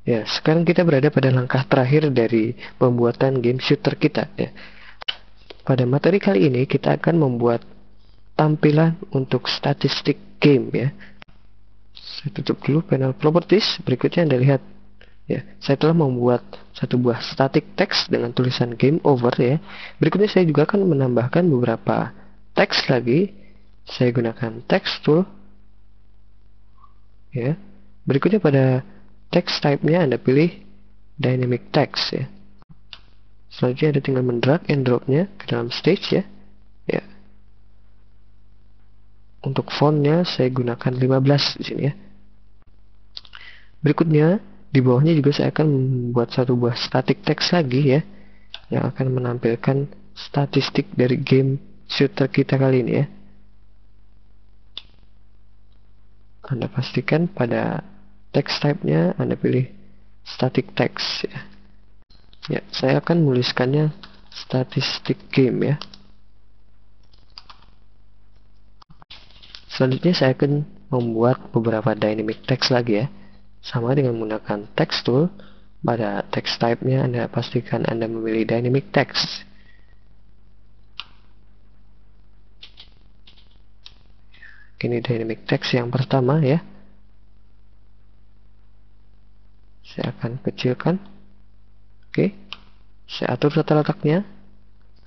Ya, sekarang kita berada pada langkah terakhir dari pembuatan game shooter kita ya. Pada materi kali ini kita akan membuat tampilan untuk statistik game ya. Saya tutup dulu panel properties. Berikutnya Anda lihat ya, saya telah membuat satu buah static text dengan tulisan game over ya. Berikutnya saya juga akan menambahkan beberapa teks lagi. Saya gunakan text tool ya. Berikutnya pada text type-nya Anda pilih dynamic text ya. Selanjutnya Anda tinggal mendrag and drop-nya ke dalam stage ya. Ya. Untuk fontnya saya gunakan 15 di sini ya. Berikutnya di bawahnya juga saya akan membuat satu buah static text lagi ya, yang akan menampilkan statistik dari game shooter kita kali ini ya. Anda pastikan pada text type-nya Anda pilih static text ya. Ya, saya akan menuliskannya statistik game ya. Selanjutnya saya akan membuat beberapa dynamic text lagi ya. Sama dengan menggunakan text tool, pada text type-nya Anda pastikan Anda memilih dynamic text. Ini dynamic text yang pertama ya. Saya akan kecilkan. Oke, saya atur tata letaknya.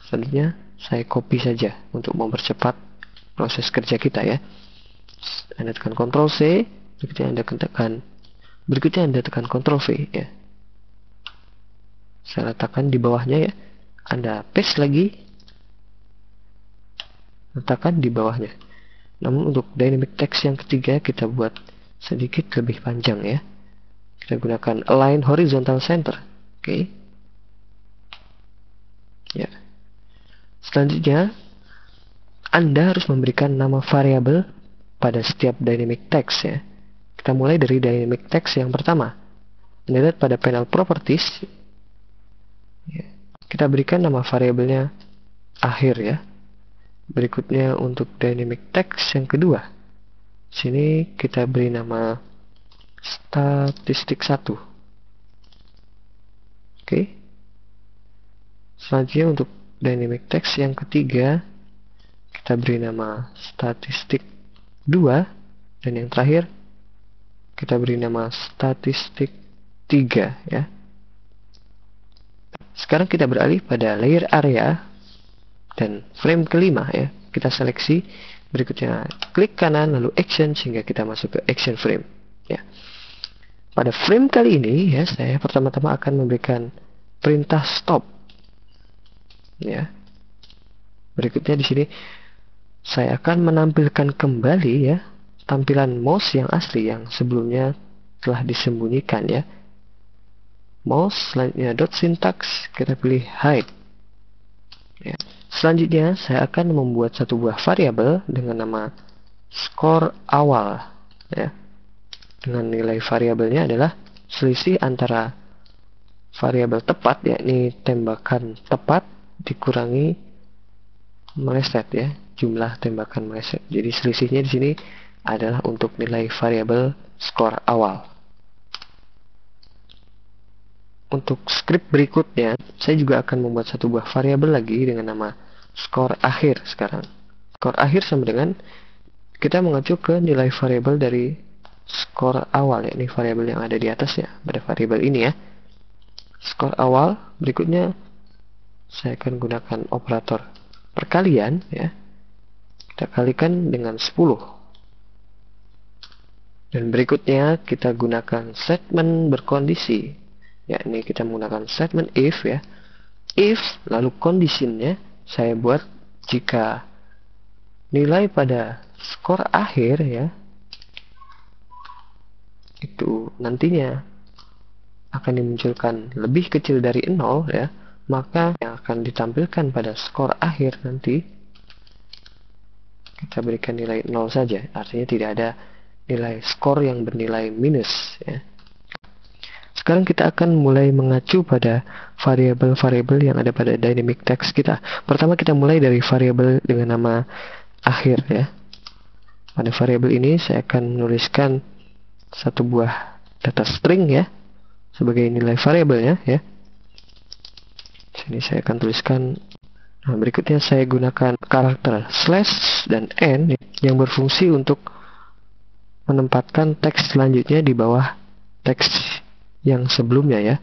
Selanjutnya saya copy saja untuk mempercepat proses kerja kita ya. Anda tekan Ctrl C, berikutnya Anda tekan Ctrl V ya. Saya letakkan di bawahnya ya. Anda paste lagi, letakkan di bawahnya. Namun untuk dynamic text yang ketiga kita buat sedikit lebih panjang ya. Kita gunakan align horizontal center. Oke. Ya. Selanjutnya, Anda harus memberikan nama variabel pada setiap dynamic text ya. Kita mulai dari dynamic text yang pertama. Anda lihat pada panel properties. Ya. Kita berikan nama variabelnya akhir ya. Berikutnya untuk dynamic text yang kedua. Sini kita beri nama statistik 1. Oke. Selanjutnya untuk dynamic text yang ketiga, kita beri nama statistik 2, dan yang terakhir kita beri nama statistik 3 ya. Sekarang kita beralih pada layer area dan frame kelima ya. Kita seleksi, berikutnya klik kanan lalu action sehingga kita masuk ke action frame ya. Pada frame kali ini ya, saya pertama-tama akan memberikan perintah stop ya. Berikutnya di sini saya akan menampilkan kembali ya tampilan mouse yang asli yang sebelumnya telah disembunyikan ya. Mouse, selanjutnya dot syntax, kita pilih hide ya. Selanjutnya saya akan membuat satu buah variabel dengan nama score awal ya. Dengan nilai variabelnya adalah selisih antara variabel tepat, yakni tembakan tepat dikurangi meleset ya, jumlah tembakan meleset. Jadi selisihnya di sini adalah untuk nilai variabel skor awal. Untuk script berikutnya, saya juga akan membuat satu buah variabel lagi dengan nama skor akhir sekarang. Skor akhir sama dengan kita mengacu ke nilai variabel dari skor awal, yakni variabel yang ada di atasnya pada variabel ini ya. Skor awal, berikutnya saya akan gunakan operator perkalian ya. Kita kalikan dengan 10. Dan berikutnya kita gunakan statement berkondisi, yakni kita menggunakan statement if ya. If lalu conditionnya saya buat jika nilai pada skor akhir ya itu nantinya akan dimunculkan lebih kecil dari 0 ya, maka yang akan ditampilkan pada skor akhir nanti kita berikan nilai 0 saja, artinya tidak ada nilai skor yang bernilai minus ya. Sekarang kita akan mulai mengacu pada variabel-variabel yang ada pada dynamic text kita. Pertama kita mulai dari variabel dengan nama akhir ya. Pada variabel ini saya akan menuliskan satu buah data string ya. sebagai nilai variabelnya ya. Sini saya akan tuliskan. Nah, berikutnya saya gunakan karakter slash dan n yang berfungsi untuk menempatkan teks selanjutnya di bawah teks yang sebelumnya ya.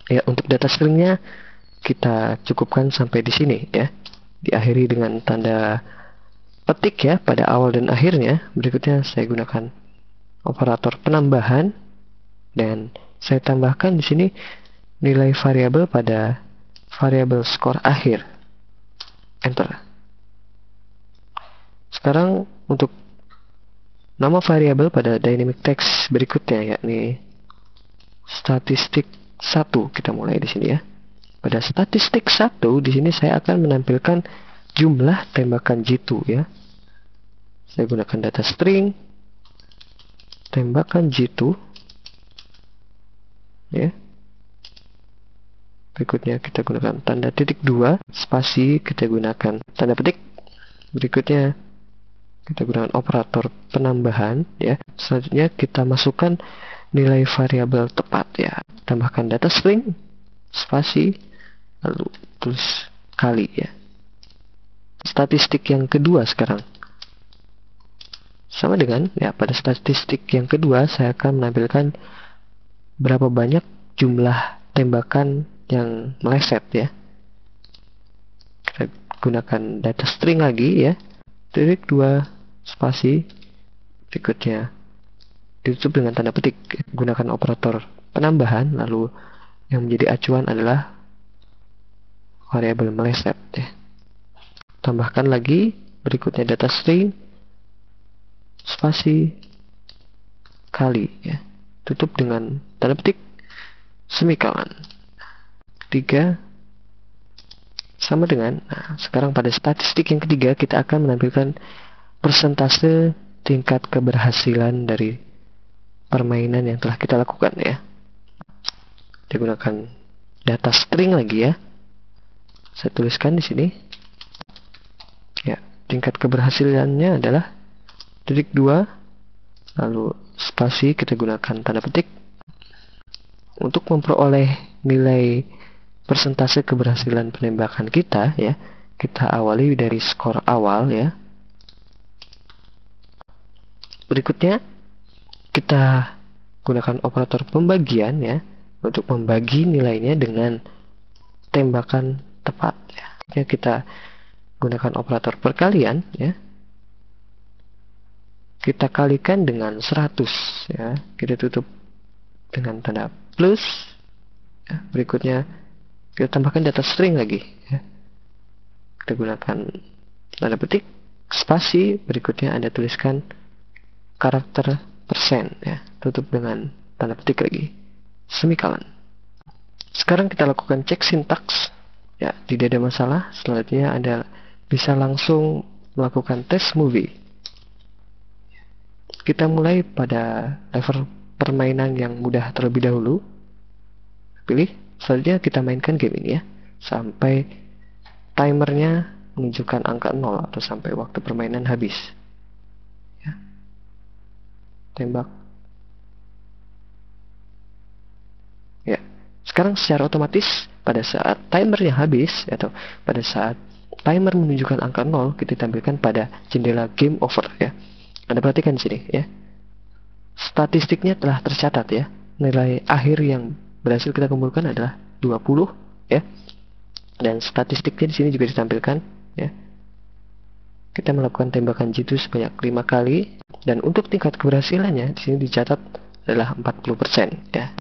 Ya, untuk data stringnya kita cukupkan sampai di sini ya. Diakhiri dengan tanda petik ya pada awal dan akhirnya. Berikutnya saya gunakan operator penambahan dan saya tambahkan di sini nilai variabel pada variabel skor akhir. Enter. Sekarang untuk nama variabel pada dynamic text berikutnya yakni statistik 1, kita mulai di sini ya. Pada statistik 1 di sini saya akan menampilkan jumlah tembakan jitu ya. Saya gunakan data string tembakan jitu ya. Berikutnya kita gunakan tanda titik 2 spasi, kita gunakan tanda petik. Berikutnya kita gunakan operator penambahan ya. Selanjutnya kita masukkan nilai variabel tepat ya. Tambahkan data string spasi lalu tulis kali ya. Statistik yang kedua sekarang sama dengan ya, pada statistik yang kedua saya akan menampilkan berapa banyak jumlah tembakan yang meleset ya. Kita gunakan data string lagi ya. Titik 2 spasi, berikutnya ditutup dengan tanda petik. Gunakan operator penambahan, lalu yang menjadi acuan adalah variabel meleset ya. Tambahkan lagi, berikutnya data string spasi kali ya. Tutup dengan tanda petik semikolon. Ketiga sama dengan, nah sekarang pada statistik yang ketiga kita akan menampilkan persentase tingkat keberhasilan dari permainan yang telah kita lakukan ya. Kita gunakan data string lagi ya. Saya tuliskan di sini. Ya, tingkat keberhasilannya adalah titik 2 lalu spasi, kita gunakan tanda petik. Untuk memperoleh nilai persentase keberhasilan penembakan kita ya, kita awali dari skor awal ya. Berikutnya kita gunakan operator pembagian ya untuk membagi nilainya dengan tembakan tepat ya. Kita gunakan operator perkalian ya. Kita kalikan dengan 100 ya. Kita tutup dengan tanda plus ya. Berikutnya kita tambahkan data string lagi ya. Kita gunakan tanda petik spasi, berikutnya Anda tuliskan karakter persen ya. Tutup dengan tanda petik lagi semikolon. Sekarang kita lakukan cek sintaks ya, tidak ada masalah. Selanjutnya Anda bisa langsung melakukan tes movie. Kita mulai pada level permainan yang mudah terlebih dahulu. Pilih, selanjutnya kita mainkan game ini ya sampai timernya menunjukkan angka 0 atau sampai waktu permainan habis ya. Tembak ya. Sekarang secara otomatis pada saat timernya habis atau pada saat timer menunjukkan angka 0, kita tampilkan pada jendela game over ya. Anda perhatikan di sini ya. Statistiknya telah tercatat ya. Nilai akhir yang berhasil kita kumpulkan adalah 20 ya. Dan statistiknya di sini juga ditampilkan ya. Kita melakukan tembakan jitu sebanyak 5 kali dan untuk tingkat keberhasilannya di sini dicatat adalah 40% ya.